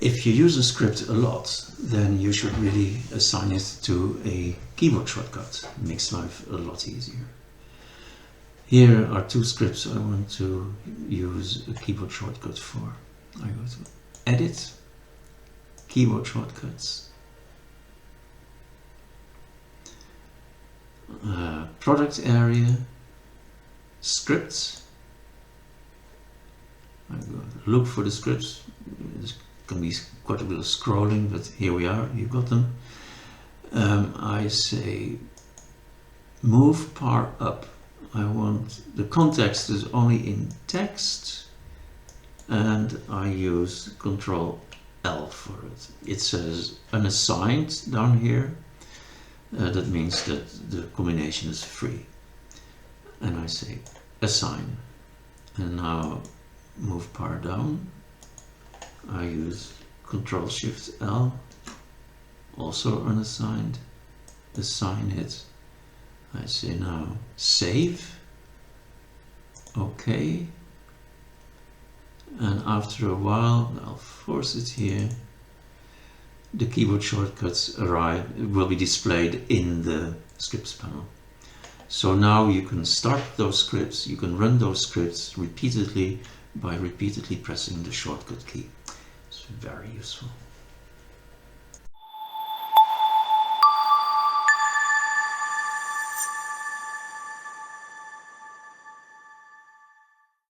If you use a script a lot, then you should really assign it to a keyboard shortcut. It makes life a lot easier. Here are two scripts I want to use a keyboard shortcut for. I go to Edit, Keyboard Shortcuts, Product Area, Scripts. I go look for the scripts. There's can be quite a bit of scrolling, but here we are, you got them. I say move par up. I want the context is only in text, and I use Control L for it. It says unassigned down here. That means that the combination is free. And I say assign. And now move par down. I use Control Shift L, also unassigned, assign it. I say now save, OK, and after a while, I'll force it here, the keyboard shortcuts will be displayed in the scripts panel. So now you can start those scripts, you can run those scripts repeatedly by repeatedly pressing the shortcut key. It's very useful.